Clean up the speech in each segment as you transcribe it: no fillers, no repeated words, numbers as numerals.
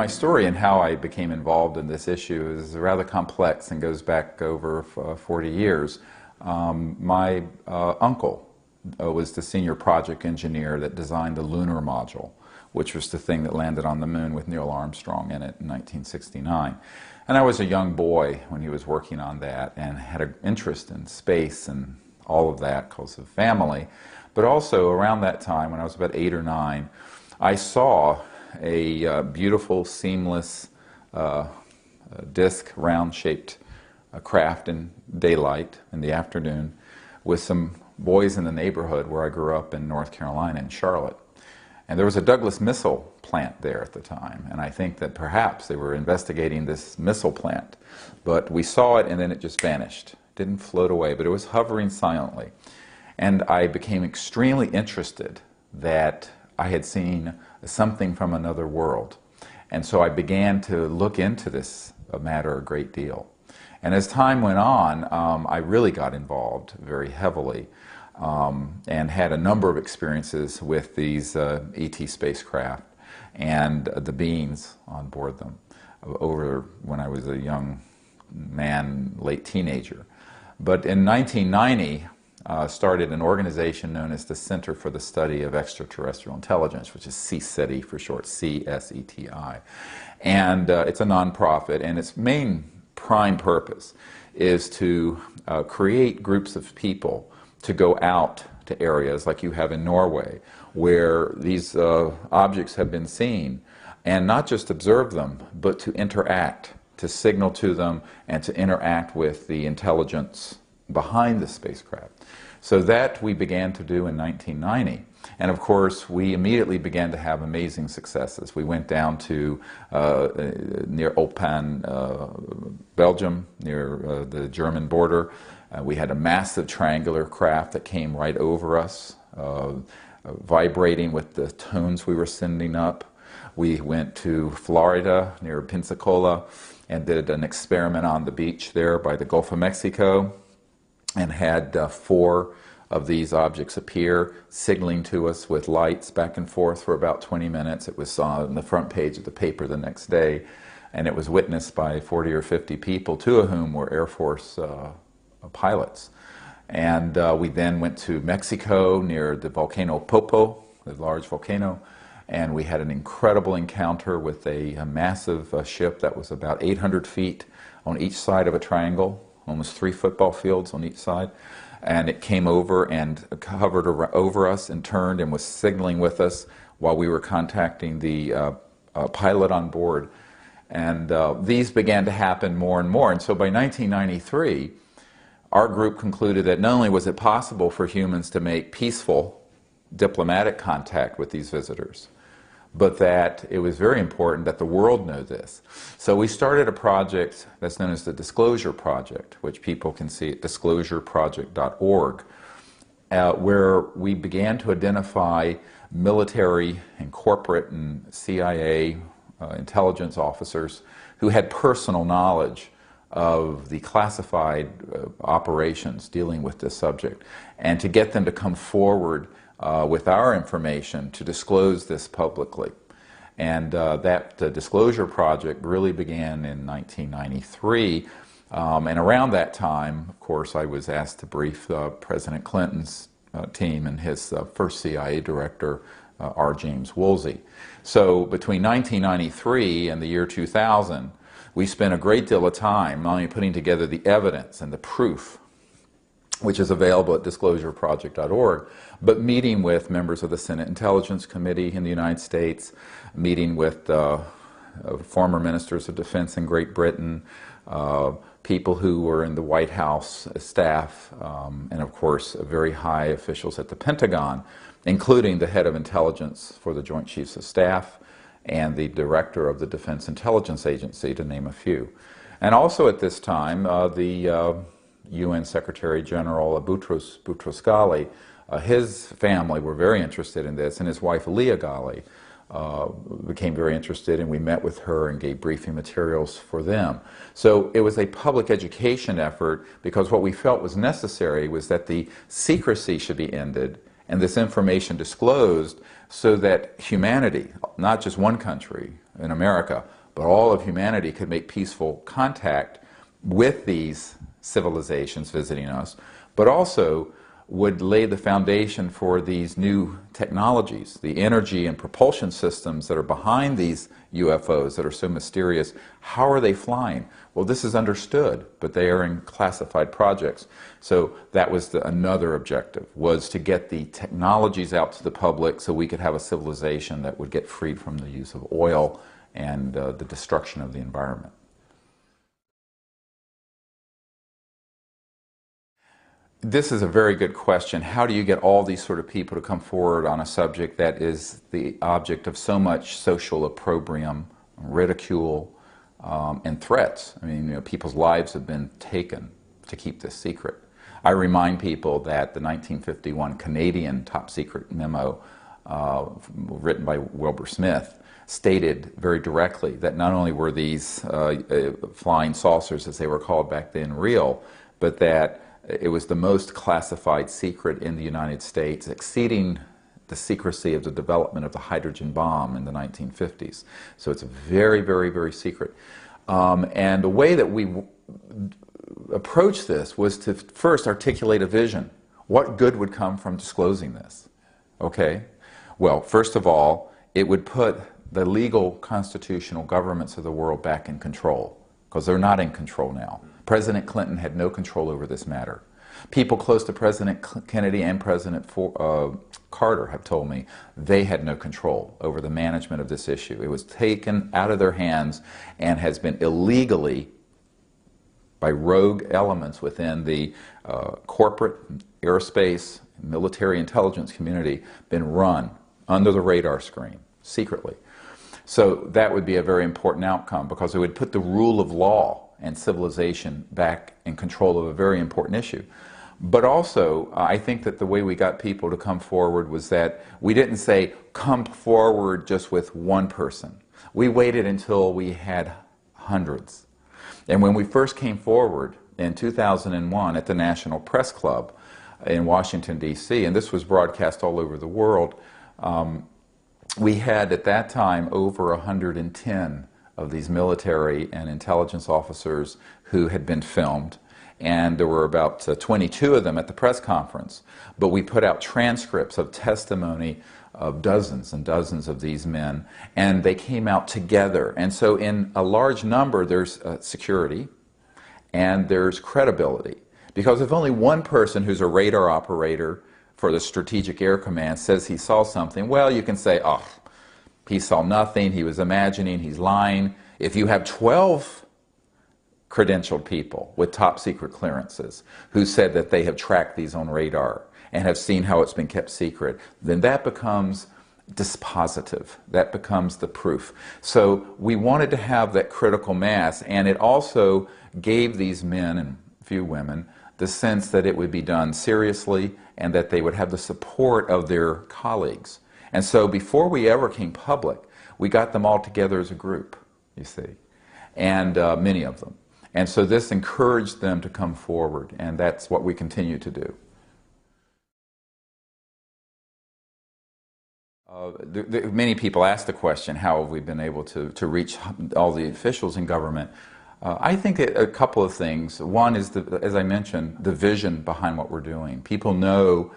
my story and how I became involved in this issue is rather complex and goes back over 40 years. My uncle was the senior project engineer that designed the lunar module, which was the thing that landed on the moon with Neil Armstrong in it in 1969. And I was a young boy when he was working on that and had an interest in space and all of that because of family. But also around that time, when I was about 8 or 9, I saw a beautiful, seamless disc, round-shaped craft in daylight in the afternoon with some boys in the neighborhood where I grew up in North Carolina, in Charlotte. And there was a Douglas missile plant there at the time, and I think that perhaps they were investigating this missile plant. But we saw it and then it just vanished. It didn't float away, but it was hovering silently. And I became extremely interested that I had seen something from another world. And so I began to look into this matter a great deal. And as time went on, I really got involved very heavily and had a number of experiences with these ET spacecraft and the beings on board them over when I was a young man, late teenager. But in 1990, started an organization known as the Center for the Study of Extraterrestrial Intelligence, which is CSETI for short, C-S-E-T-I. And it's a nonprofit, and its main prime purpose is to create groups of people to go out to areas like you have in Norway, where these objects have been seen, and not just observe them, but to interact, to signal to them, and to interact with the intelligence behind the spacecraft. So that we began to do in 1990. And of course, we immediately began to have amazing successes. We went down to near Opan, Belgium, near the German border. We had a massive triangular craft that came right over us, vibrating with the tones we were sending up. We went to Florida, near Pensacola, and did an experiment on the beach there by the Gulf of Mexico, and had 4 of these objects appear, signaling to us with lights back and forth for about 20 minutes. It was on the front page of the paper the next day, and it was witnessed by 40 or 50 people, 2 of whom were Air Force pilots. And we then went to Mexico near the volcano Popo, the large volcano, and we had an incredible encounter with a massive ship that was about 800 feet on each side of a triangle, almost 3 football fields on each side, and it came over and hovered over us and turned and was signaling with us while we were contacting the pilot on board. And these began to happen more and more. And so by 1993, our group concluded that not only was it possible for humans to make peaceful diplomatic contact with these visitors, but that it was very important that the world know this. So we started a project that's known as the Disclosure Project, which people can see at disclosureproject.org, where we began to identify military and corporate and CIA intelligence officers who had personal knowledge of the classified operations dealing with this subject, and to get them to come forward with our information to disclose this publicly. And that Disclosure Project really began in 1993. And around that time, of course, I was asked to brief President Clinton's team and his first CIA director, R. James Woolsey. So between 1993 and the year 2000, we spent a great deal of time not only putting together the evidence and the proof, which is available at disclosureproject.org, but meeting with members of the Senate Intelligence Committee in the United States, meeting with former ministers of defense in Great Britain, people who were in the White House staff, and of course very high officials at the Pentagon, including the head of intelligence for the Joint Chiefs of Staff and the director of the Defense Intelligence Agency, to name a few. And also at this time, the UN Secretary General Boutros Ghali, his family were very interested in this, and his wife Leah Ghali became very interested, and we met with her and gave briefing materials for them. So it was a public education effort, because what we felt was necessary was that the secrecy should be ended and this information disclosed so that humanity, not just one country in America, but all of humanity could make peaceful contact with these civilizations visiting us, but also would lay the foundation for these new technologies, the energy and propulsion systems that are behind these UFOs that are so mysterious. How are they flying? Well, this is understood, but they are in classified projects. So that was another objective, was to get the technologies out to the public so we could have a civilization that would get freed from the use of oil and the destruction of the environment. This is a very good question. How do you get all these sort of people to come forward on a subject that is the object of so much social opprobrium, ridicule, and threats? I mean, people's lives have been taken to keep this secret. I remind people that the 1951 Canadian top secret memo written by Wilbur Smith stated very directly that not only were these flying saucers, as they were called back then, real, but that it was the most classified secret in the United States, exceeding the secrecy of the development of the hydrogen bomb in the 1950s. So it's very, very, very secret. And the way that we approached this was to first articulate a vision. What good would come from disclosing this? Okay? Well, first of all, it would put the legal constitutional governments of the world back in control, because they're not in control now. President Clinton had no control over this matter. People close to President Kennedy and President Carter have told me they had no control over the management of this issue. It was taken out of their hands and has been illegally, by rogue elements within the corporate, aerospace, military intelligence community, been run under the radar screen, secretly. So that would be a very important outcome, because it would put the rule of law and civilization back in control of a very important issue. But also, I think that the way we got people to come forward was that we didn't say, come forward just with one person. We waited until we had hundreds. And when we first came forward in 2001 at the National Press Club in Washington, D.C., and this was broadcast all over the world, we had at that time over 110 of these military and intelligence officers who had been filmed, and there were about 22 of them at the press conference. But we put out transcripts of testimony of dozens and dozens of these men, and they came out together. And so in a large number there's security and there's credibility, because if only one person who's a radar operator for the Strategic Air Command says he saw something, well, you can say, oh, he saw nothing, he was imagining, he's lying. If you have 12 credentialed people with top secret clearances who said that they have tracked these on radar and have seen how it's been kept secret, then that becomes dispositive. That becomes the proof. So we wanted to have that critical mass, and it also gave these men and a few women the sense that it would be done seriously and that they would have the support of their colleagues. And so before we ever came public, we got them all together as a group, you see, and many of them. And so this encouraged them to come forward, and that's what we continue to do. Many people ask the question, how have we been able to reach all the officials in government? I think a couple of things. One is, as I mentioned, the vision behind what we're doing. People know,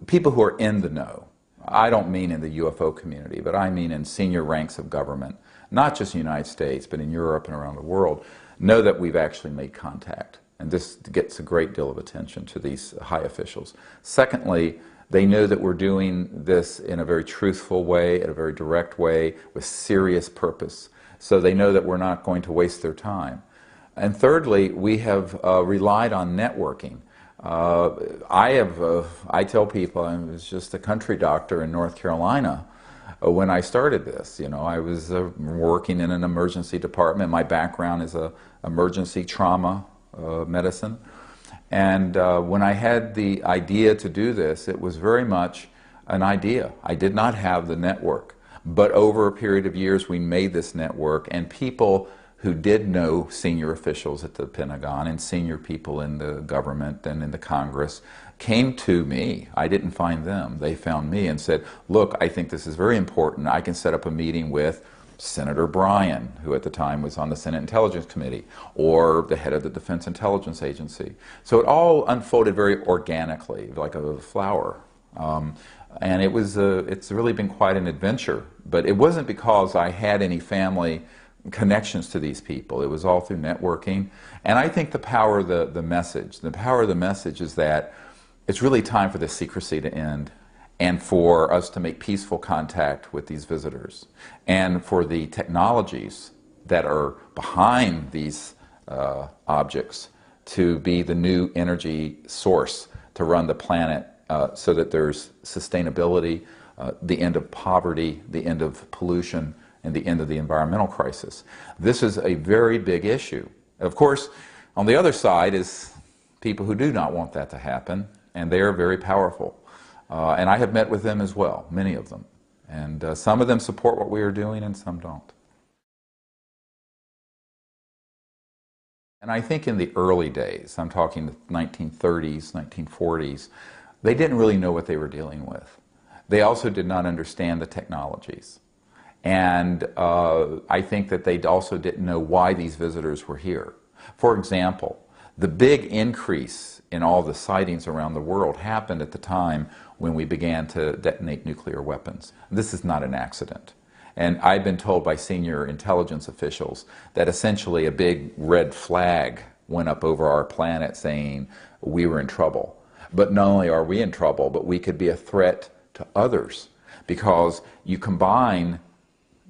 people who are in the know. I don't mean in the UFO community, but I mean in senior ranks of government, not just in the United States, but in Europe and around the world, know that we've actually made contact. And this gets a great deal of attention to these high officials. Secondly, they know that we're doing this in a very truthful way, in a very direct way, with serious purpose. So they know that we're not going to waste their time. And thirdly, we have relied on networking. I tell people I was just a country doctor in North Carolina when I started this. You know, I was working in an emergency department. My background is emergency trauma medicine. And when I had the idea to do this, it was very much an idea. I did not have the network. But over a period of years, we made this network, and people who did know senior officials at the Pentagon and senior people in the government and in the Congress came to me. I didn't find them. They found me and said, look, I think this is very important. I can set up a meeting with Senator Bryan, who at the time was on the Senate Intelligence Committee, or the head of the Defense Intelligence Agency. So it all unfolded very organically, like a flower. And it's really been quite an adventure. But it wasn't because I had any family connections to these people. It was all through networking. And I think the power of the message is that it's really time for this secrecy to end, and for us to make peaceful contact with these visitors, and for the technologies that are behind these objects to be the new energy source to run the planet, so that there's sustainability, the end of poverty, the end of pollution, and the end of the environmental crisis. This is a very big issue. Of course, on the other side is people who do not want that to happen, and they are very powerful. And I have met with them as well, many of them. And some of them support what we are doing and some don't. And I think in the early days, I'm talking the 1930s, 1940s, they didn't really know what they were dealing with. They also did not understand the technologies. And I think that they also didn't know why these visitors were here. For example, the big increase in all the sightings around the world happened at the time when we began to detonate nuclear weapons. This is not an accident. And I've been told by senior intelligence officials that essentially a big red flag went up over our planet saying we were in trouble. But not only are we in trouble, but we could be a threat to others, because you combine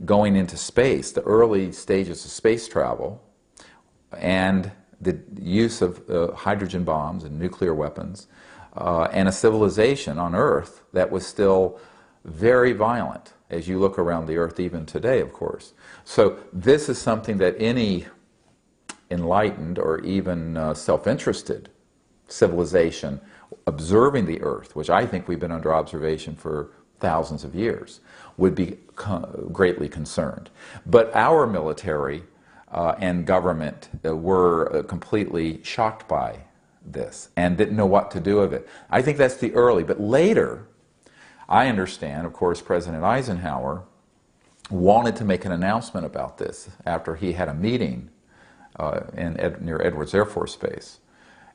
going into space, the early stages of space travel, and the use of hydrogen bombs and nuclear weapons, and a civilization on Earth that was still very violent, as you look around the Earth even today, of course. So this is something that any enlightened or even self-interested civilization observing the Earth, which I think we've been under observation for thousands of years, would be greatly concerned. But our military and government were completely shocked by this and didn't know what to do with it. I think that's the early, but later, I understand, of course, President Eisenhower wanted to make an announcement about this after he had a meeting near Edwards Air Force Base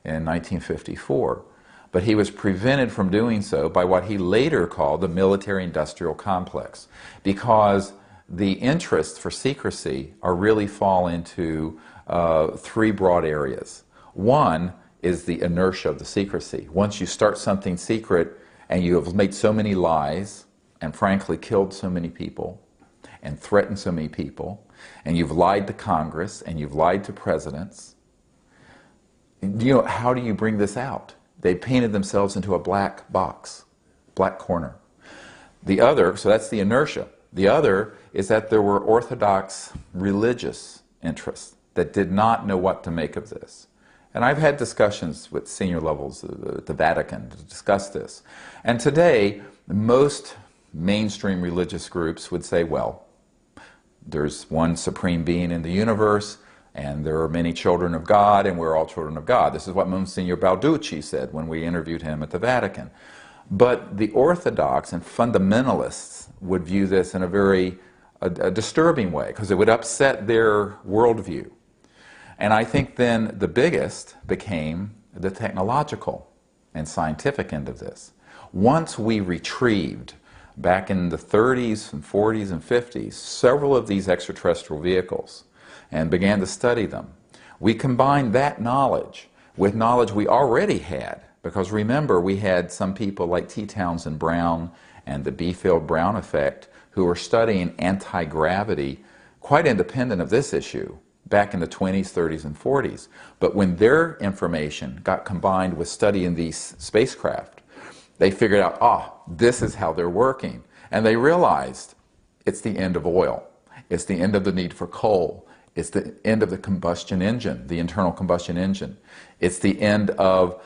in 1954. But he was prevented from doing so by what he later called the military-industrial complex, because the interests for secrecy really fall into three broad areas. One is the inertia of the secrecy. Once you start something secret and you have made so many lies and frankly killed so many people and threatened so many people, and you've lied to Congress and you've lied to presidents, how do you bring this out? They painted themselves into a black box, black corner. The other, so that's the inertia. The other is that there were orthodox religious interests that did not know what to make of this. And I've had discussions with senior levels at the Vatican to discuss this. And today, most mainstream religious groups would say, well, there's one supreme being in the universe, and there are many children of God, and we're all children of God. This is what Monsignor Balducci said when we interviewed him at the Vatican. But the Orthodox and fundamentalists would view this in a very disturbing way, because it would upset their worldview. And I think then the biggest became the technological and scientific end of this. Once we retrieved, back in the 30s and 40s and 50s, several of these extraterrestrial vehicles, and began to study them, we combined that knowledge with knowledge we already had. Because remember, we had some people like T. Townsend Brown and the B-Field-Brown effect who were studying anti-gravity quite independent of this issue back in the 20s, 30s, and 40s. But when their information got combined with studying these spacecraft, they figured out, this is how they're working. And they realized it's the end of oil. It's the end of the need for coal. It's the end of the combustion engine, the internal combustion engine. It's the end of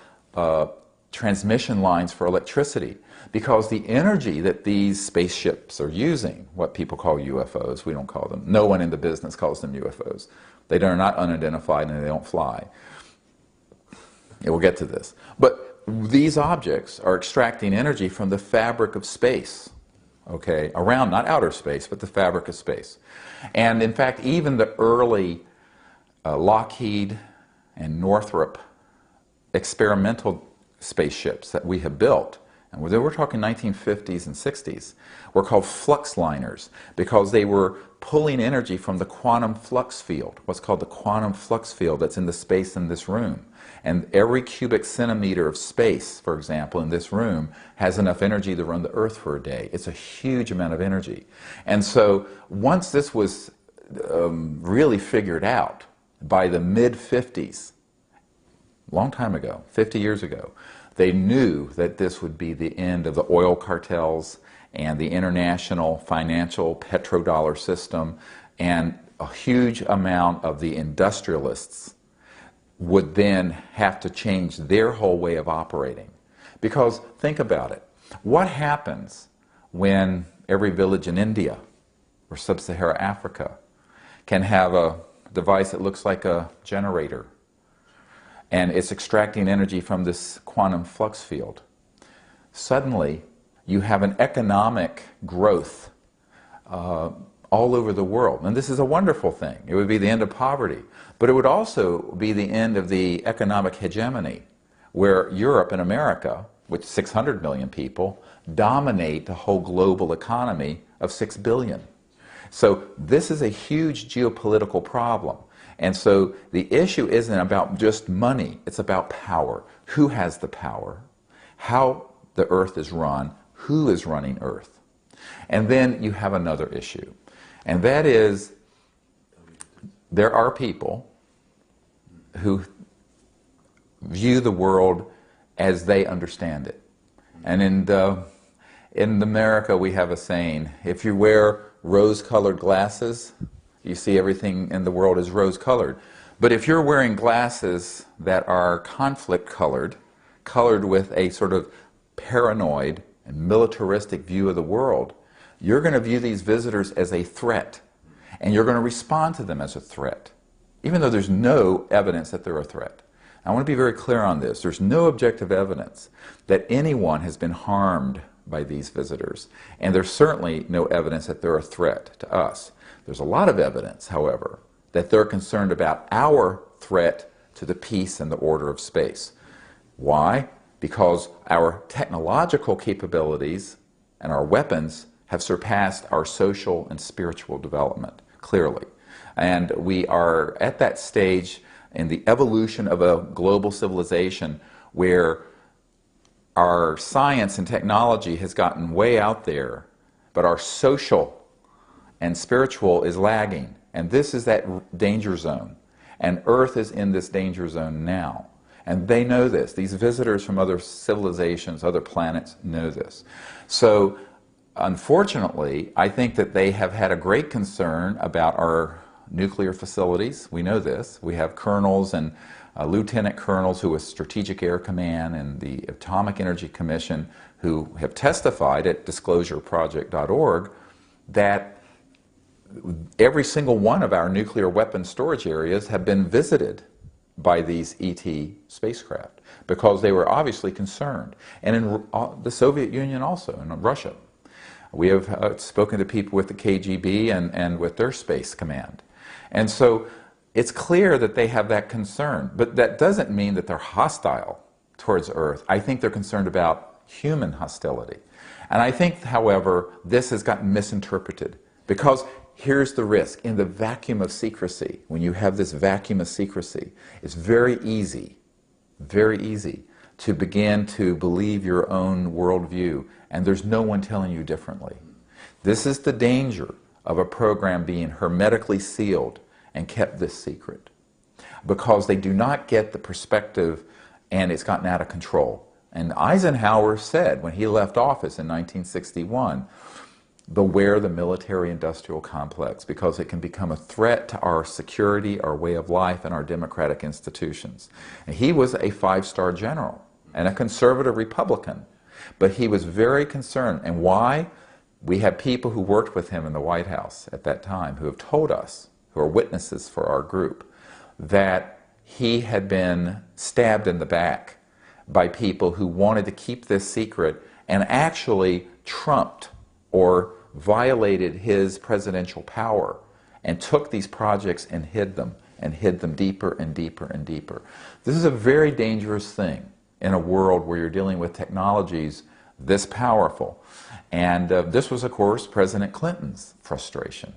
transmission lines for electricity. because the energy that these spaceships are using, what people call UFOs, we don't call them, no one in the business calls them UFOs. They are not unidentified and they don't fly. Yeah, we'll get to this. But these objects are extracting energy from the fabric of space, okay, around, not outer space, but the fabric of space. And in fact, even the early Lockheed and Northrop experimental spaceships that we have built, and we're talking 1950s and 60s, were called flux liners because they were pulling energy from the quantum flux field, what's called the quantum flux field that's in the space in this room. And every cubic centimeter of space, for example, in this room has enough energy to run the Earth for a day. It's a huge amount of energy. And so once this was really figured out by the mid-50s, long time ago, 50 years ago, they knew that this would be the end of the oil cartels and the international financial petrodollar system, and a huge amount of the industrialists would then have to change their whole way of operating. Because think about it. What happens when every village in India or sub-Saharan Africa can have a device that looks like a generator and it's extracting energy from this quantum flux field? Suddenly, you have an economic growth all over the world. And this is a wonderful thing. It would be the end of poverty. But it would also be the end of the economic hegemony, where Europe and America, with 600 million people, dominate the whole global economy of 6 billion. So this is a huge geopolitical problem. And so the issue isn't about just money, it's about power. Who has the power? How the Earth is run? Who is running Earth? And then you have another issue. And that is, there are people who view the world as they understand it. And in America we have a saying, if you wear rose-colored glasses, you see everything in the world is rose-colored. But if you're wearing glasses that are conflict-colored, colored with a sort of paranoid and militaristic view of the world, you're going to view these visitors as a threat, and you're going to respond to them as a threat, even though there's no evidence that they're a threat. I want to be very clear on this. There's no objective evidence that anyone has been harmed by these visitors, and there's certainly no evidence that they're a threat to us. There's a lot of evidence, however, that they're concerned about our threat to the peace and the order of space. Why? Because our technological capabilities and our weapons have surpassed our social and spiritual development, clearly. And we are at that stage in the evolution of a global civilization where our science and technology has gotten way out there, but our social and spiritual is lagging. And this is that danger zone. And Earth is in this danger zone now. And they know this. These visitors from other civilizations, other planets, know this. So, unfortunately, I think that they have had a great concern about our nuclear facilities. We know this. We have colonels and lieutenant colonels who are Strategic Air Command and the Atomic Energy Commission who have testified at disclosureproject.org that every single one of our nuclear weapon storage areas have been visited by these ET spacecraft because they were obviously concerned. And in the Soviet Union also, in Russia. We have spoken to people with the KGB and with their space command. And so it's clear that they have that concern, but that doesn't mean that they're hostile towards Earth. I think they're concerned about human hostility. And I think, however, this has gotten misinterpreted because here's the risk. In the vacuum of secrecy, when you have this vacuum of secrecy, it's very easy to begin to believe your own worldview, and there's no one telling you differently. This is the danger of a program being hermetically sealed and kept this secret, because they do not get the perspective and it's gotten out of control. And Eisenhower said when he left office in 1961, beware the military-industrial complex, because it can become a threat to our security, our way of life, and our democratic institutions. And he was a five-star general and a conservative Republican. But he was very concerned. And why? We have people who worked with him in the White House at that time who have told us, who are witnesses for our group, that he had been stabbed in the back by people who wanted to keep this secret and actually trumped or violated his presidential power and took these projects and hid them deeper and deeper and deeper. This is a very dangerous thing in a world where you're dealing with technologies this powerful. And this was, of course, President Clinton's frustration.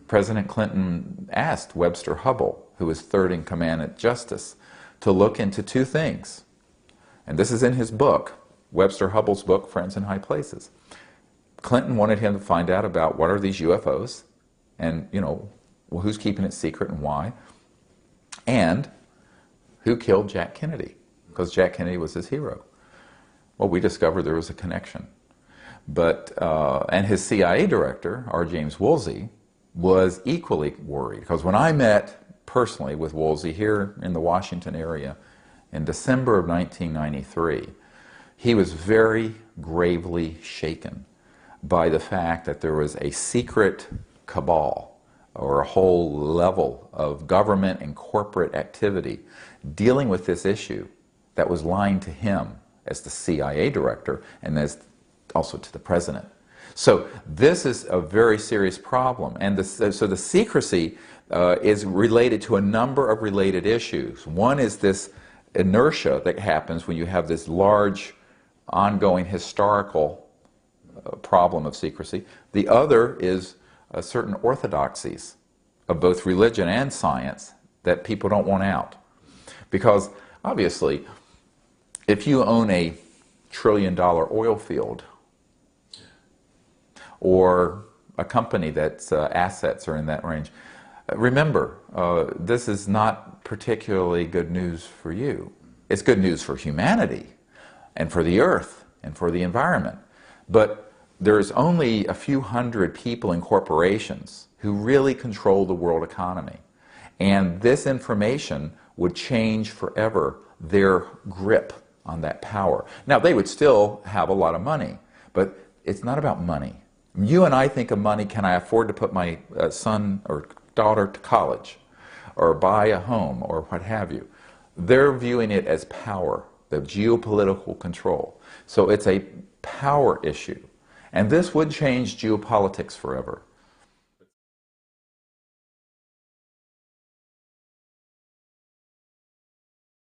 President Clinton asked Webster Hubbell, who was third in command at Justice, to look into two things. And this is in his book, Webster Hubbell's book, Friends in High Places. Clinton wanted him to find out about what are these UFOs, and, you know, well, who's keeping it secret and why, and who killed Jack Kennedy, because Jack Kennedy was his hero. Well, we discovered there was a connection. But, and his CIA director, R. James Woolsey, was equally worried, because when I met personally with Woolsey here in the Washington area in December of 1993, he was very gravely shaken by the fact that there was a secret cabal or a whole level of government and corporate activity dealing with this issue that was lying to him as the CIA director and as also to the president. So this is a very serious problem, and so the secrecy is related to a number of related issues. One is this inertia that happens when you have this large ongoing historical problem of secrecy. The other is certain orthodoxies of both religion and science that people don't want out. Because obviously, if you own a trillion-dollar oil field or a company that's assets are in that range, remember, this is not particularly good news for you. It's good news for humanity and for the earth and for the environment. But there's only a few hundred people in corporations who really control the world economy. And this information would change forever their grip on that power. Now, they would still have a lot of money, but it's not about money. You and I think of money, can I afford to put my son or daughter to college or buy a home or what have you. They're viewing it as power, the geopolitical control. So it's a power issue. And this would change geopolitics forever.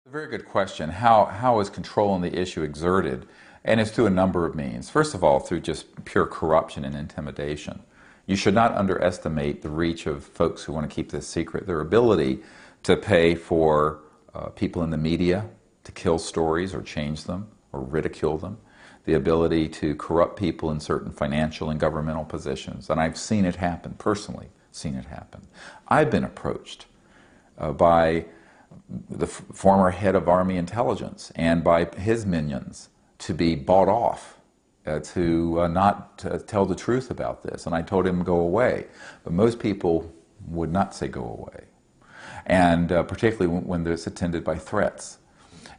A very good question. How is control on the issue exerted? And it's through a number of means. First of all, through just pure corruption and intimidation. You should not underestimate the reach of folks who want to keep this secret, their ability to pay for people in the media to kill stories or change them or ridicule them, the ability to corrupt people in certain financial and governmental positions. And I've seen it happen, personally seen it happen. I've been approached by the former head of Army intelligence and by his minions to be bought off, to not tell the truth about this. And I told him, go away. But most people would not say go away. And particularly when it's attended by threats.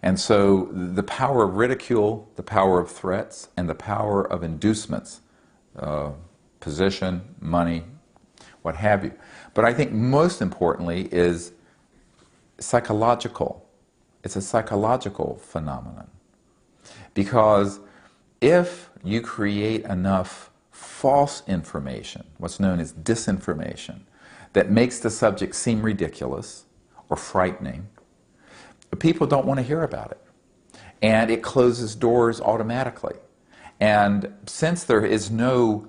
And so the power of ridicule, the power of threats, and the power of inducements, position, money, what have you. But I think most importantly is psychological. It's a psychological phenomenon. Because if you create enough false information, what's known as disinformation, that makes the subject seem ridiculous or frightening, people don't want to hear about it. And it closes doors automatically. And since there is no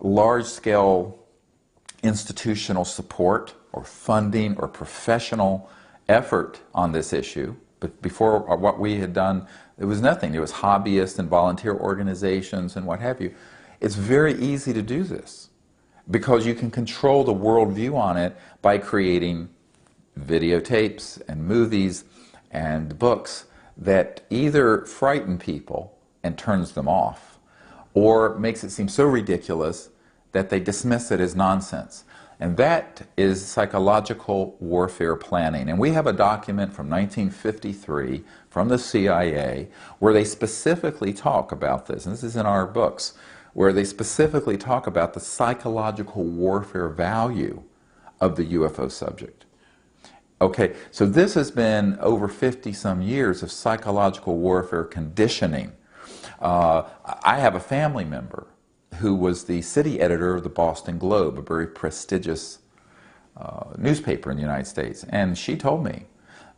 large-scale institutional support or funding or professional effort on this issue, but before what we had done, there was nothing. There was hobbyists and volunteer organizations and what have you. It's very easy to do this because you can control the worldview on it by creating videotapes and movies and books that either frighten people and turns them off or makes it seem so ridiculous that they dismiss it as nonsense. And that is psychological warfare planning. And we have a document from 1953 from the CIA where they specifically talk about this, and this is in our books, where they specifically talk about the psychological warfare value of the UFO subject. Okay, so this has been over 50-some years of psychological warfare conditioning. I have a family member who was the city editor of the Boston Globe, a very prestigious newspaper in the United States, and she told me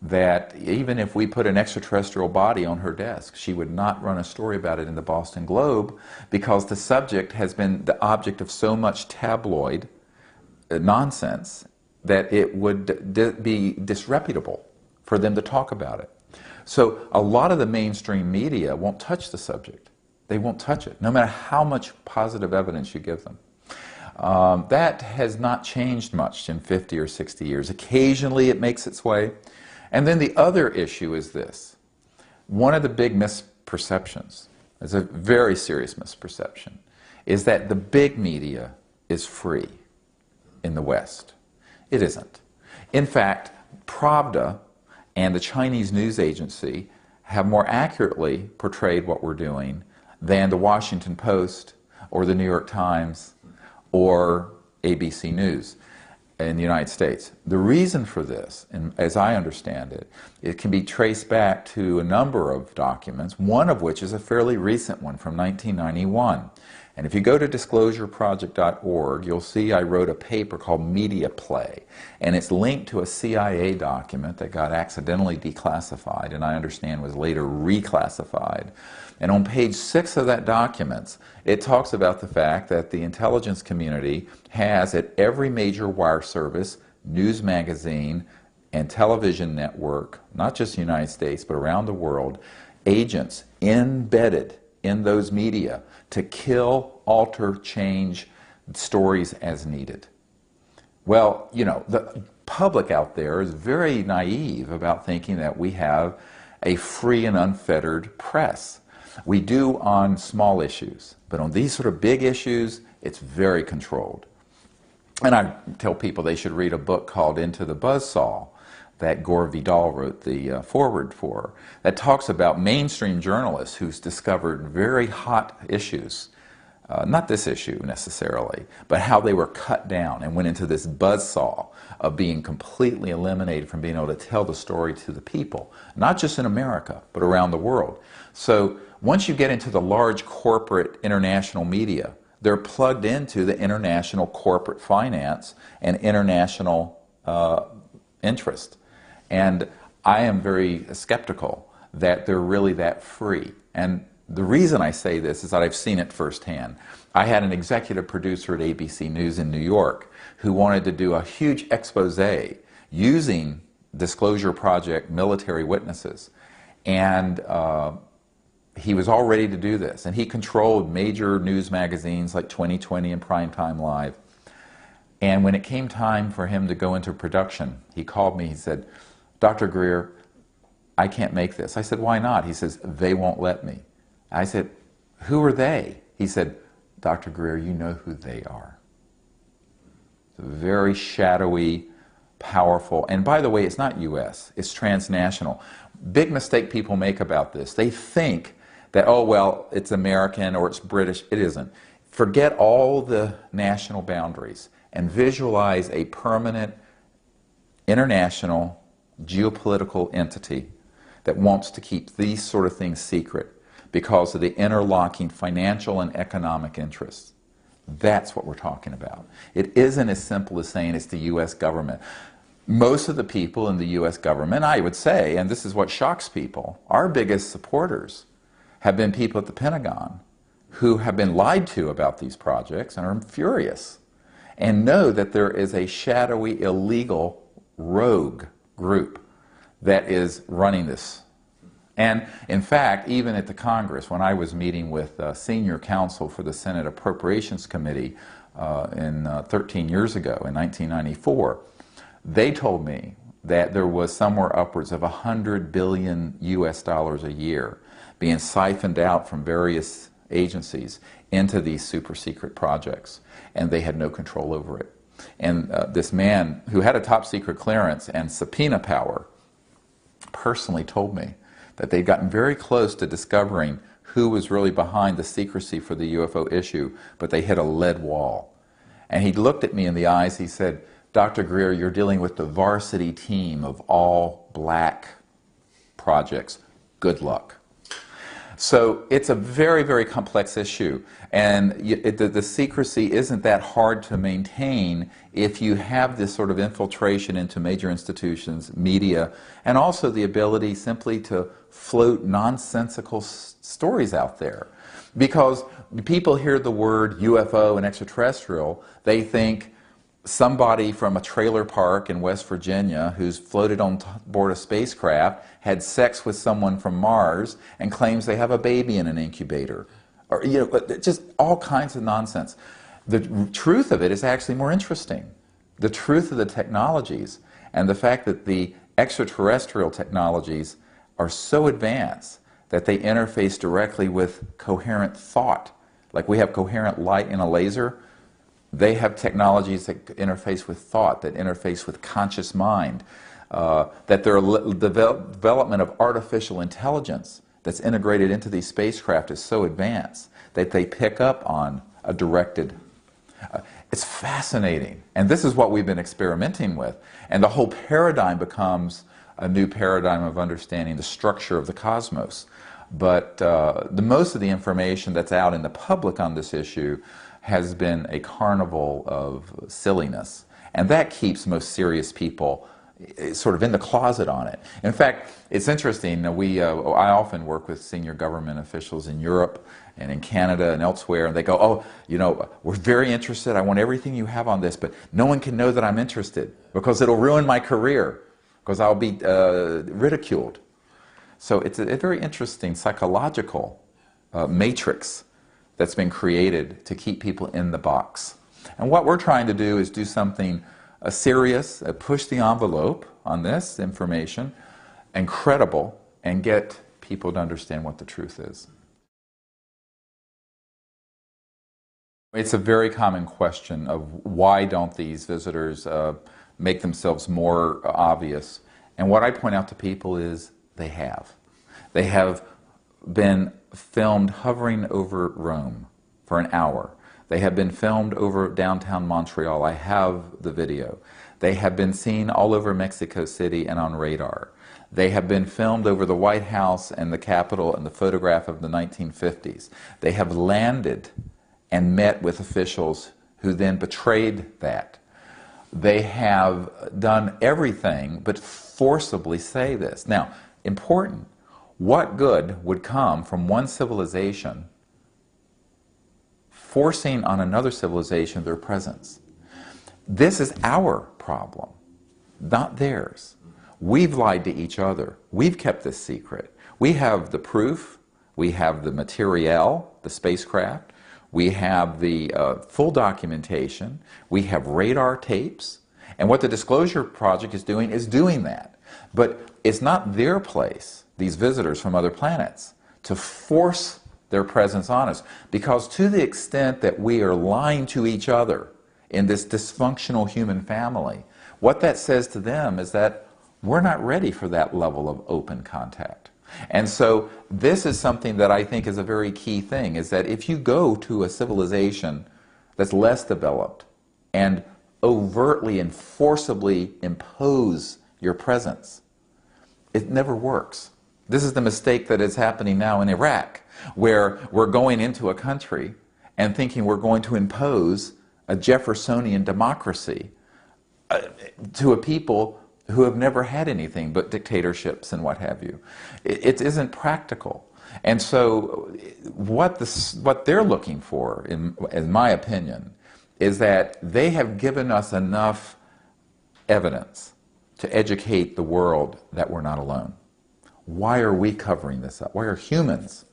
that even if we put an extraterrestrial body on her desk, she would not run a story about it in the Boston Globe because the subject has been the object of so much tabloid nonsense that it would be disreputable for them to talk about it. So a lot of the mainstream media won't touch the subject. They won't touch it, no matter how much positive evidence you give them. That has not changed much in 50 or 60 years. Occasionally it makes its way. And then the other issue is this. One of the big misperceptions, it's a very serious misperception, is that the big media is free in the West. It isn't. In fact, Pravda and the Chinese news agency have more accurately portrayed what we're doing than the Washington Post or the New York Times or ABC News in the United States. The reason for this, and as I understand it, it can be traced back to a number of documents, one of which is a fairly recent one from 1991. And if you go to disclosureproject.org, you'll see I wrote a paper called Media Play, and it's linked to a CIA document that got accidentally declassified, and I understand was later reclassified. And on page 6 of that document, it talks about the fact that the intelligence community has at every major wire service, news magazine, and television network, not just the United States, but around the world, agents embedded in those media to kill, alter, change stories as needed. Well, you know, the public out there is very naive about thinking that we have a free and unfettered press. We do on small issues, but on these sort of big issues, it's very controlled. And I tell people they should read a book called Into the Buzzsaw that Gore Vidal wrote the foreword for, that talks about mainstream journalists who's discovered very hot issues, not this issue necessarily, but how they were cut down and went into this buzzsaw of being completely eliminated from being able to tell the story to the people, not just in America, but around the world. So once you get into the large corporate international media, they're plugged into the international corporate finance and international interest. And I am very skeptical that they're really that free. And the reason I say this is that I've seen it firsthand. I had an executive producer at ABC News in New York who wanted to do a huge expose using Disclosure Project military witnesses. And he was all ready to do this. And he controlled major news magazines like 2020 and Primetime Live. And when it came time for him to go into production, he called me, he said, "Dr. Greer, I can't make this." I said, "Why not?" He says, "They won't let me." I said, "Who are they?" He said, "Dr. Greer, you know who they are." It's a very shadowy, powerful, and by the way, it's not US, it's transnational. Big mistake people make about this. They think that, oh, well, it's American or it's British. It isn't. Forget all the national boundaries and visualize a permanent international geopolitical entity that wants to keep these sort of things secret because of the interlocking financial and economic interests. That's what we're talking about. It isn't as simple as saying it's the US government. Most of the people in the US government, I would say, and this is what shocks people, our biggest supporters have been people at the Pentagon who have been lied to about these projects and are furious and know that there is a shadowy, illegal, rogue group that is running this. And in fact, even at the Congress, when I was meeting with senior counsel for the Senate Appropriations Committee 13 years ago, in 1994, they told me that there was somewhere upwards of $100 billion US a year being siphoned out from various agencies into these super secret projects, and they had no control over it. And this man who had a top secret clearance and subpoena power personally told me that they'd gotten very close to discovering who was really behind the secrecy for the UFO issue, but they hit a lead wall. And he looked at me in the eyes, he said, "Dr. Greer, you're dealing with the varsity team of all black projects. Good luck." So it's a very, very complex issue, and the secrecy isn't that hard to maintain if you have this sort of infiltration into major institutions, media, and also the ability simply to float nonsensical stories out there. Because people hear the word UFO and extraterrestrial, they think somebody from a trailer park in West Virginia who's floated on board a spacecraft had sex with someone from Mars and claims they have a baby in an incubator. Or, just all kinds of nonsense. The truth of it is actually more interesting. The truth of the technologies and the fact that the extraterrestrial technologies are so advanced that they interface directly with coherent thought. Like we have coherent light in a laser, they have technologies that interface with thought, that interface with conscious mind, that their development of artificial intelligence that's integrated into these spacecraft is so advanced that they pick up on a directed. It's fascinating. And this is what we've been experimenting with. And the whole paradigm becomes a new paradigm of understanding the structure of the cosmos. But the most of the information that's out in the public on this issue has been a carnival of silliness. And that keeps most serious people sort of in the closet on it. In fact, it's interesting, I often work with senior government officials in Europe and in Canada and elsewhere, and they go, "Oh, we're very interested, I want everything you have on this, but no one can know that I'm interested because it'll ruin my career, because I'll be ridiculed." So it's a very interesting psychological matrix that's been created to keep people in the box. And what we're trying to do is do something serious, push the envelope on this information, and credible, and get people to understand what the truth is. It's a very common question of why don't these visitors make themselves more obvious. And what I point out to people is they have. They have been filmed hovering over Rome for an hour. They have been filmed over downtown Montreal. I have the video. They have been seen all over Mexico City and on radar. They have been filmed over the White House and the Capitol and the photograph of the 1950s. They have landed and met with officials who then betrayed that. They have done everything but forcibly say this. Now, important, what good would come from one civilization forcing on another civilization their presence? This is our problem, not theirs. We've lied to each other. We've kept this secret. We have the proof. We have the materiel, the spacecraft. We have the full documentation. We have radar tapes. And what the Disclosure Project is doing that. But it's not their place, these visitors from other planets, to force their presence on us. Because to the extent that we are lying to each other in this dysfunctional human family, what that says to them is that we're not ready for that level of open contact. And so this is something that I think is a very key thing, is that if you go to a civilization that's less developed and overtly and forcibly impose your presence, it never works. This is the mistake that is happening now in Iraq, where we're going into a country and thinking we're going to impose a Jeffersonian democracy to a people who have never had anything but dictatorships and what have you. It isn't practical. And so what they're looking for, in my opinion, is that they have given us enough evidence to educate the world that we're not alone. Why are we covering this up? Why are humans?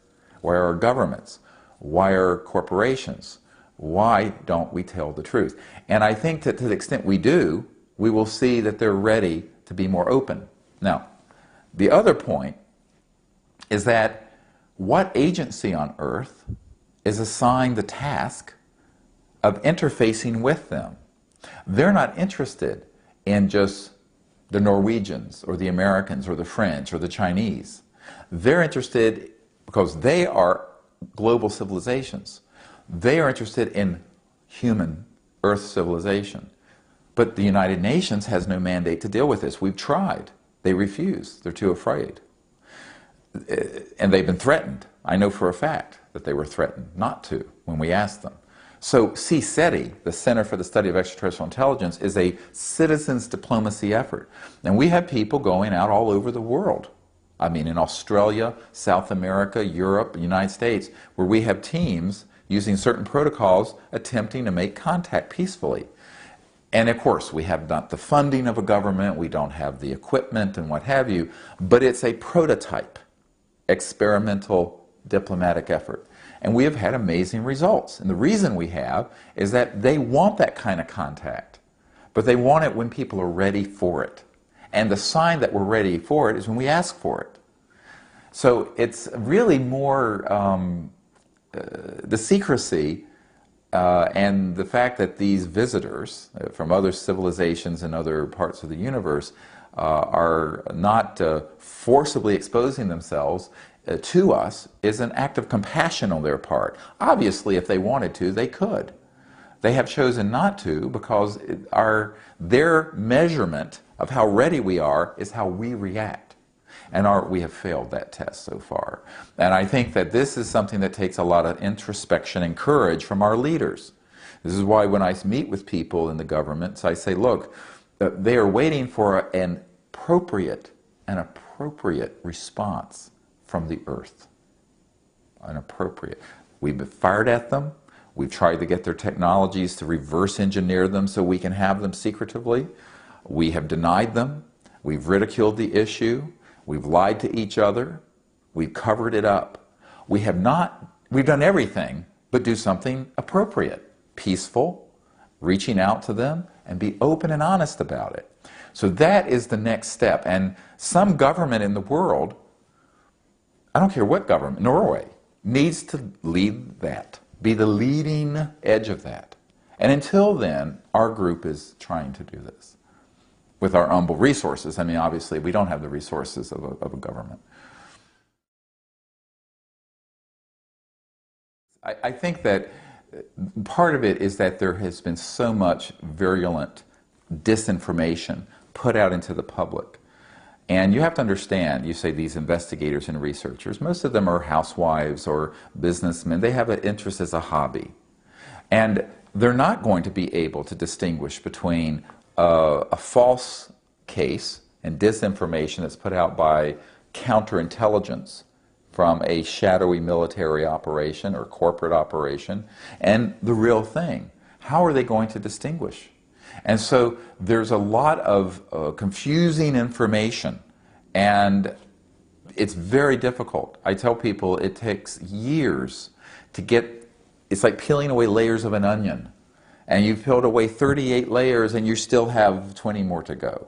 Why are governments? Why are corporations? Why don't we tell the truth? And I think that to the extent we do, we will see that they're ready to be more open. Now, the other point is that what agency on earth is assigned the task of interfacing with them? They're not interested in just the Norwegians or the Americans or the French or the Chinese. They're interested because they are global civilizations. They are interested in human Earth civilization. But the United Nations has no mandate to deal with this. We've tried. They refuse. They're too afraid. And they've been threatened. I know for a fact that they were threatened not to when we asked them. So CSETI, the Center for the Study of Extraterrestrial Intelligence, is a citizens diplomacy effort. And we have people going out all over the world. I mean, in Australia, South America, Europe, United States, where we have teams using certain protocols attempting to make contact peacefully. And of course, we have not the funding of a government, we don't have the equipment and what have you, but it's a prototype, experimental diplomatic effort. And we have had amazing results. And the reason we have is that they want that kind of contact, but they want it when people are ready for it. And the sign that we're ready for it is when we ask for it. So it's really more the secrecy and the fact that these visitors from other civilizations and other parts of the universe are not forcibly exposing themselves to us is an act of compassion on their part. Obviously, if they wanted to, they could. They have chosen not to because their measurement of how ready we are is how we react. And we have failed that test so far. And I think that this is something that takes a lot of introspection and courage from our leaders. This is why when I meet with people in the governments, I say, look, they are waiting for an appropriate response from the Earth. An appropriate. We've fired at them. We've tried to get their technologies to reverse engineer them so we can have them secretively. We have denied them. We've ridiculed the issue. We've lied to each other. We've covered it up. We've done everything but do something appropriate, peaceful, reaching out to them, and be open and honest about it. So that is the next step. And some government in the world, I don't care what government, Norway, needs to lead that, be the leading edge of that. And until then, our group is trying to do this with our humble resources. I mean, obviously, we don't have the resources of a government. I think that part of it is that there has been so much virulent disinformation put out into the public. And you have to understand, you say these investigators and researchers, most of them are housewives or businessmen. They have an interest as a hobby. And they're not going to be able to distinguish between a false case and disinformation that's put out by counterintelligence from a shadowy military operation or corporate operation and the real thing. How are they going to distinguish? And so there's a lot of confusing information, and it's very difficult. I tell people it takes years to get, it's like peeling away layers of an onion. And you've peeled away 38 layers and you still have 20 more to go.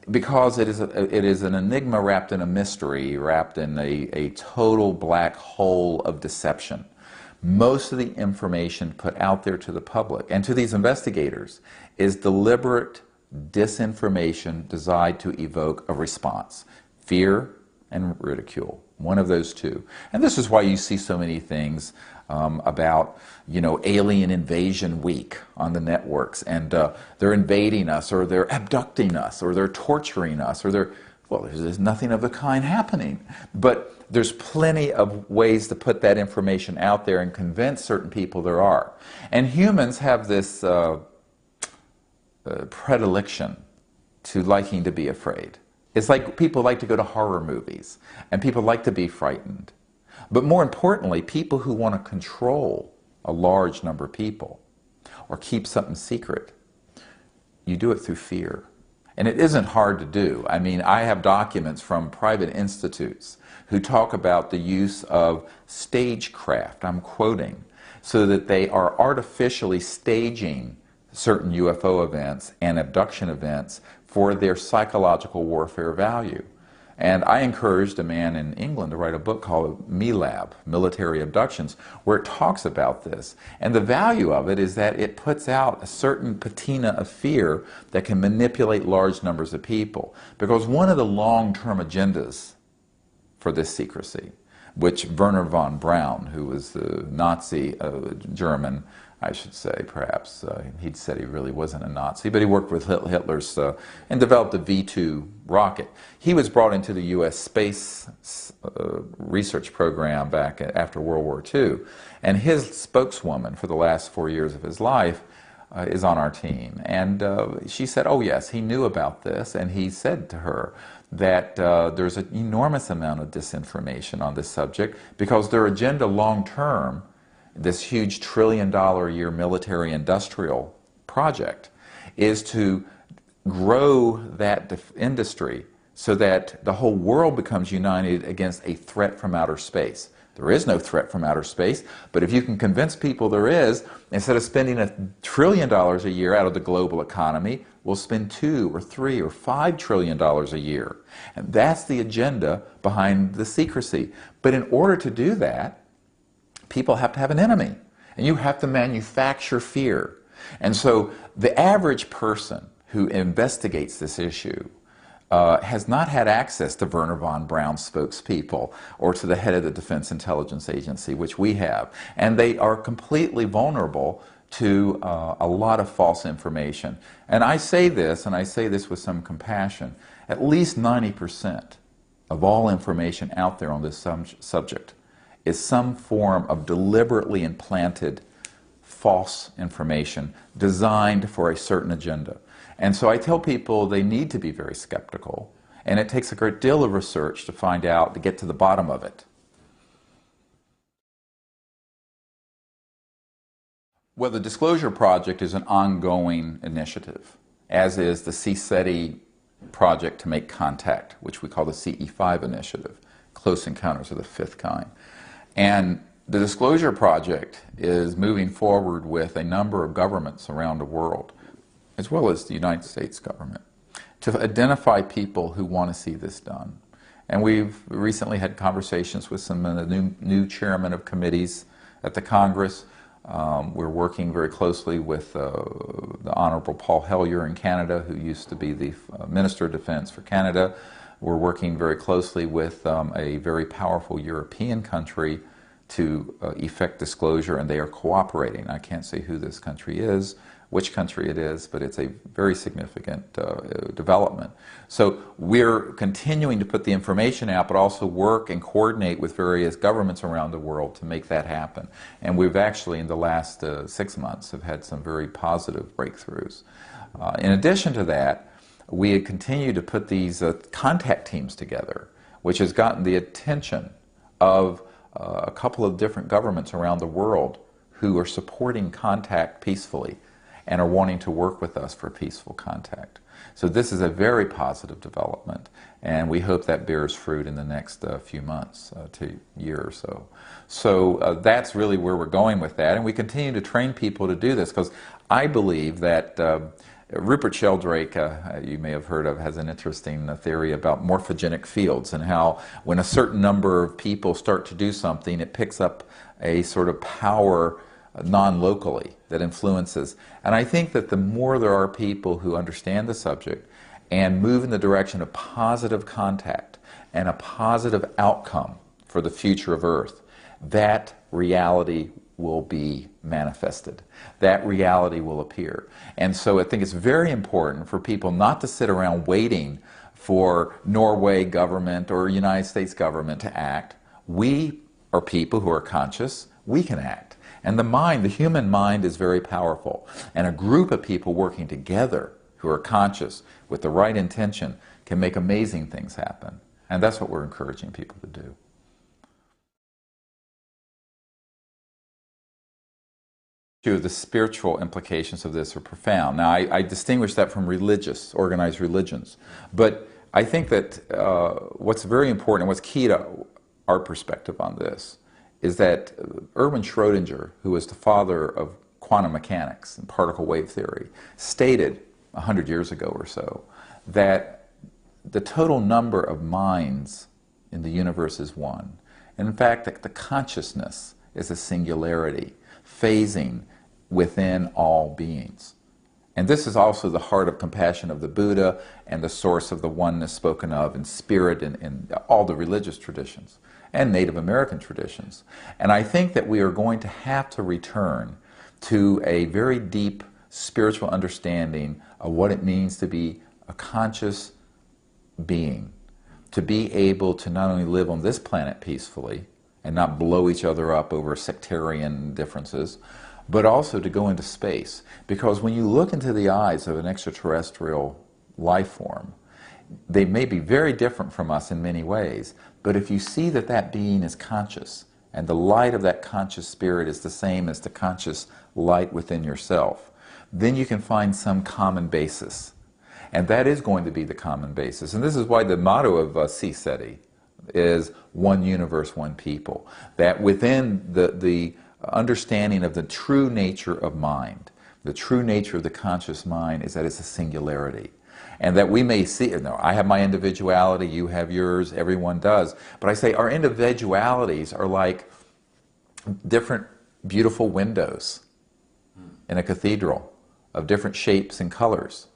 Because it is an enigma wrapped in a mystery, wrapped in a total black hole of deception. Most of the information put out there to the public and to these investigators is deliberate disinformation designed to evoke a response. Fear and ridicule. One of those two. And this is why you see so many things about, you know, alien invasion week on the networks, and they're invading us, or they're abducting us, or they're torturing us, or well, there's nothing of the kind happening. But there's plenty of ways to put that information out there and convince certain people there are. And humans have this predilection to liking to be afraid. It's like people like to go to horror movies, and people like to be frightened. But more importantly, people who want to control a large number of people or keep something secret, you do it through fear. And it isn't hard to do. I mean, I have documents from private institutes who talk about the use of stagecraft, I'm quoting, so that they are artificially staging certain UFO events and abduction events for their psychological warfare value. And I encouraged a man in England to write a book called MILAB, Military Abductions, where it talks about this. And the value of it is that it puts out a certain patina of fear that can manipulate large numbers of people. Because one of the long-term agendas for this secrecy, which Werner von Braun, who was the Nazi German, I should say, perhaps, he'd said he really wasn't a Nazi, but he worked with Hitler's and developed a V-2 rocket. He was brought into the U.S. space research program back after World War II, and his spokeswoman for the last 4 years of his life is on our team. And she said, oh yes, he knew about this, and he said to her that there's an enormous amount of disinformation on this subject because their agenda long-term, this huge $1 trillion a year military industrial project, is to grow that industry so that the whole world becomes united against a threat from outer space. There is no threat from outer space, but if you can convince people there is, instead of spending $1 trillion a year out of the global economy, we'll spend $2 or $3 or $5 trillion a year. And that's the agenda behind the secrecy. But in order to do that, people have to have an enemy, and you have to manufacture fear. And so the average person who investigates this issue has not had access to Werner von Braun's spokespeople or to the head of the Defense Intelligence Agency, which we have. And they are completely vulnerable to a lot of false information. And I say this, and I say this with some compassion, at least 90% of all information out there on this subject is some form of deliberately implanted false information designed for a certain agenda. And so I tell people they need to be very skeptical, and it takes a great deal of research to find out, to get to the bottom of it. Well, the Disclosure Project is an ongoing initiative, as is the CSETI project to make contact, which we call the CE5 initiative, Close Encounters of the Fifth Kind. And the Disclosure Project is moving forward with a number of governments around the world, as well as the United States government, to identify people who want to see this done. And we've recently had conversations with some of the new chairmen of committees at the Congress. We're working very closely with the Honorable Paul Hellyer in Canada, who used to be the Minister of Defense for Canada. We're working very closely with a very powerful European country to effect disclosure, and they are cooperating. I can't say who this country is, which country it is, but it's a very significant development. So we're continuing to put the information out, but also work and coordinate with various governments around the world to make that happen. And we've actually, in the last 6 months, have had some very positive breakthroughs. In addition to that, we had continued to put these contact teams together, which has gotten the attention of a couple of different governments around the world who are supporting contact peacefully and are wanting to work with us for peaceful contact. So this is a very positive development, and we hope that bears fruit in the next few months to year or so. So that's really where we're going with that, and we continue to train people to do this, because I believe that Rupert Sheldrake, you may have heard of, has an interesting theory about morphogenic fields and how when a certain number of people start to do something, it picks up a sort of power non-locally that influences. And I think that the more there are people who understand the subject and move in the direction of positive contact and a positive outcome for the future of Earth, that reality will be manifested. That reality will appear. And so I think it's very important for people not to sit around waiting for Norway government or United States government to act. We are people who are conscious. We can act. And the mind, the human mind, is very powerful. And a group of people working together who are conscious with the right intention can make amazing things happen. And that's what we're encouraging people to do. The spiritual implications of this are profound. Now, I distinguish that from religious, organized religions. But I think that what's very important and what's key to our perspective on this is that Erwin Schrödinger, who was the father of quantum mechanics and particle wave theory, stated 100 years ago or so that the total number of minds in the universe is one. And in fact, the consciousness is a singularity, phasing within all beings. And this is also the heart of compassion of the Buddha and the source of the oneness spoken of in spirit in all the religious traditions and Native American traditions. And I think that we are going to have to return to a very deep spiritual understanding of what it means to be a conscious being, to be able to not only live on this planet peacefully and not blow each other up over sectarian differences, but also to go into space. Because when you look into the eyes of an extraterrestrial life form, they may be very different from us in many ways, but if you see that that being is conscious, and the light of that conscious spirit is the same as the conscious light within yourself, then you can find some common basis. And that is going to be the common basis. And this is why the motto of CSETI is one universe, one people. That within the understanding of the true nature of mind, the true nature of the conscious mind is that it's a singularity. And that we may see, I have my individuality, you have yours, everyone does. But I say our individualities are like different beautiful windows in a cathedral of different shapes and colors.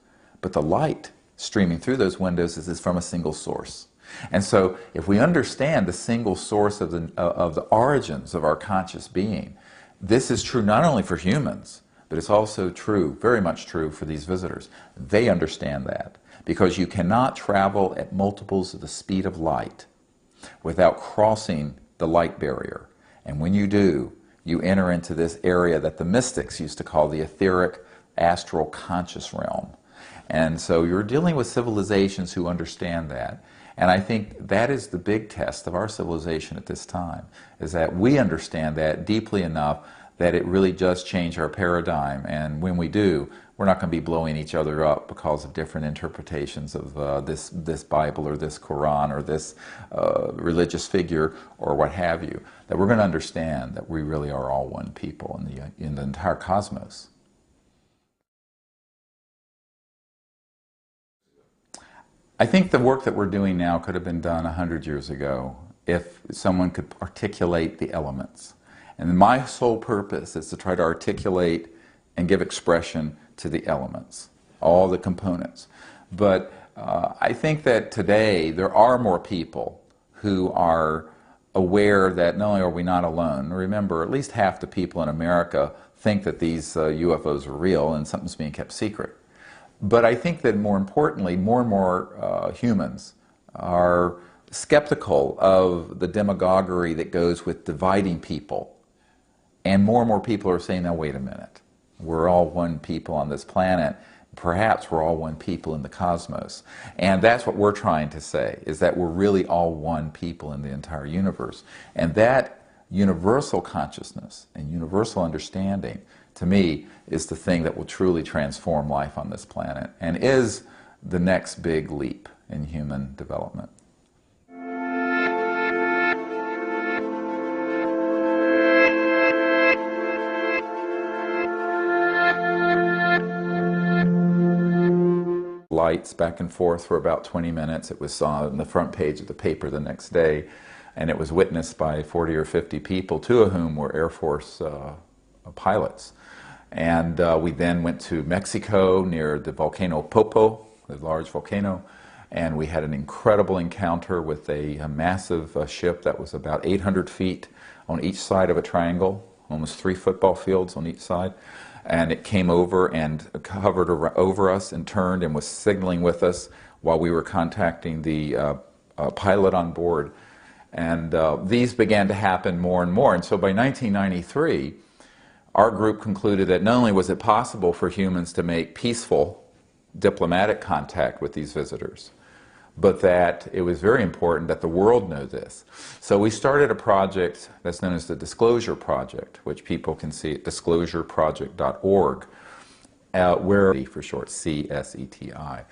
But the light streaming through those windows is from a single source. And so if we understand the single source of the origins of our conscious being, this is true not only for humans, but it's also true, very much true, for these visitors. They understand that, because you cannot travel at multiples of the speed of light without crossing the light barrier. And when you do, you enter into this area that the mystics used to call the etheric, astral, conscious realm. And so you're dealing with civilizations who understand that. And I think that is the big test of our civilization at this time, is that we understand that deeply enough that it really does change our paradigm. And when we do, we're not going to be blowing each other up because of different interpretations of this Bible or this Quran or this religious figure or what have you. That we're going to understand that we really are all one people in the entire cosmos. I think the work that we're doing now could have been done 100 years ago if someone could articulate the elements. And my sole purpose is to try to articulate and give expression to the elements, all the components. But I think that today there are more people who are aware that not only are we not alone, remember at least half the people in America think that these UFOs are real and something's being kept secret. But I think that more importantly, more and more humans are skeptical of the demagoguery that goes with dividing people. And more people are saying, now wait a minute, we're all one people on this planet. Perhaps we're all one people in the cosmos. And that's what we're trying to say, is that we're really all one people in the entire universe. And that universal consciousness and universal understanding, to me, is the thing that will truly transform life on this planet and is the next big leap in human development. Lights back and forth for about 20 minutes. It was on the front page of the paper the next day, and it was witnessed by 40 or 50 people, two of whom were Air Force pilots. And we then went to Mexico near the volcano Popo, the large volcano, and we had an incredible encounter with a massive ship that was about 800 feet on each side of a triangle, almost 3 football fields on each side. And it came over and hovered over us and turned and was signaling with us while we were contacting the pilot on board. And these began to happen more and more. And so by 1993, our group concluded that not only was it possible for humans to make peaceful diplomatic contact with these visitors, but that it was very important that the world know this. So we started a project that's known as the Disclosure Project, which people can see at disclosureproject.org, where for short, CSETI.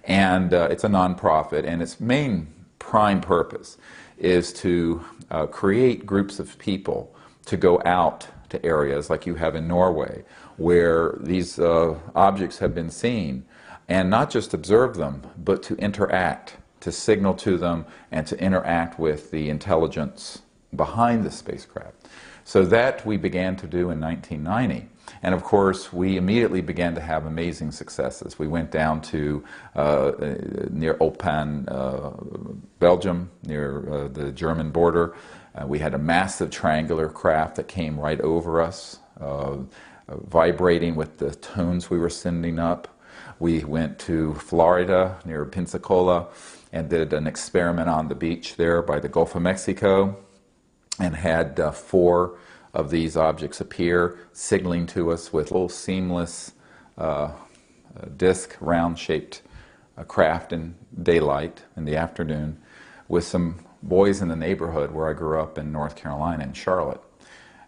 And it's a nonprofit, and its main prime purpose is to create groups of people to go out to areas like you have in Norway, where these objects have been seen, and not just observe them, but to interact, to signal to them, and to interact with the intelligence behind the spacecraft. So that we began to do in 1990. And of course, we immediately began to have amazing successes. We went down to near Opan, Belgium, near the German border. We had a massive triangular craft that came right over us, vibrating with the tones we were sending up. We went to Florida, near Pensacola, and did an experiment on the beach there by the Gulf of Mexico, and had 4 of these objects appear, signaling to us with little seamless disc, round-shaped craft in daylight in the afternoon, with some boys in the neighborhood where I grew up in North Carolina, in Charlotte.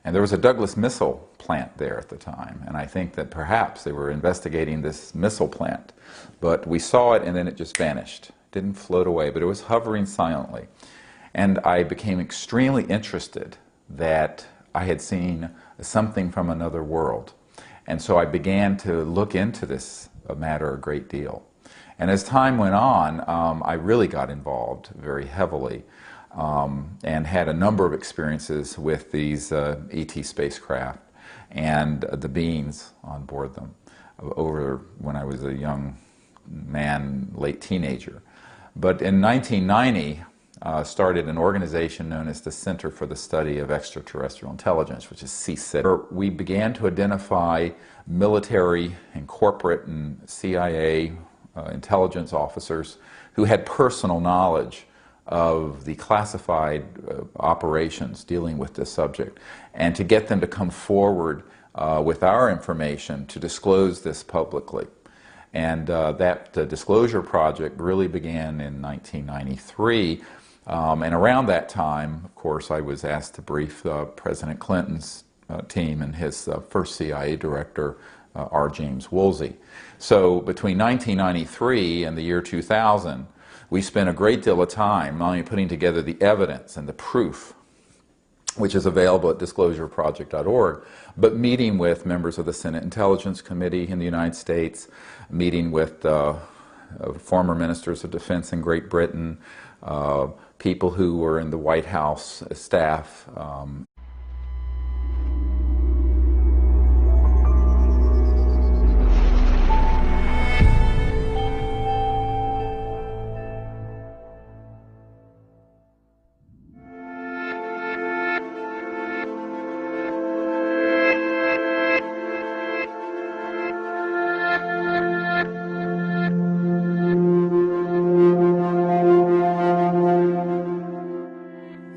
And there was a Douglas missile plant there at the time, and I think that perhaps they were investigating this missile plant. But we saw it and then it just vanished. It didn't float away, but it was hovering silently. And I became extremely interested that I had seen something from another world. And so I began to look into this matter a great deal. And as time went on, I really got involved very heavily and had a number of experiences with these ET spacecraft and the beings on board them over when I was a young man, late teenager. But in 1990, started an organization known as the Center for the Study of Extraterrestrial Intelligence, which is CSIT. We began to identify military and corporate and CIA intelligence officers who had personal knowledge of the classified operations dealing with this subject, and to get them to come forward with our information to disclose this publicly. And that disclosure project really began in 1993. And around that time, of course, I was asked to brief President Clinton's team and his first CIA director, R. James Woolsey. So between 1993 and the year 2000, we spent a great deal of time not only putting together the evidence and the proof, which is available at disclosureproject.org, but meeting with members of the Senate Intelligence Committee in the United States, meeting with former ministers of defense in Great Britain, people who were in the White House staff.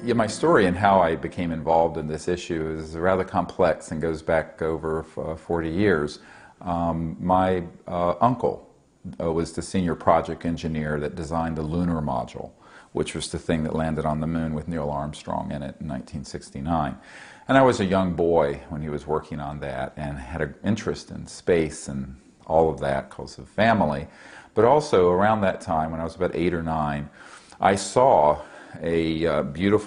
Yeah, my story and how I became involved in this issue is rather complex and goes back over 40 years. My uncle was the senior project engineer that designed the lunar module, which was the thing that landed on the moon with Neil Armstrong in it in 1969. And I was a young boy when he was working on that and had an interest in space and all of that because of family. But also around that time, when I was about 8 or 9, I saw a beautiful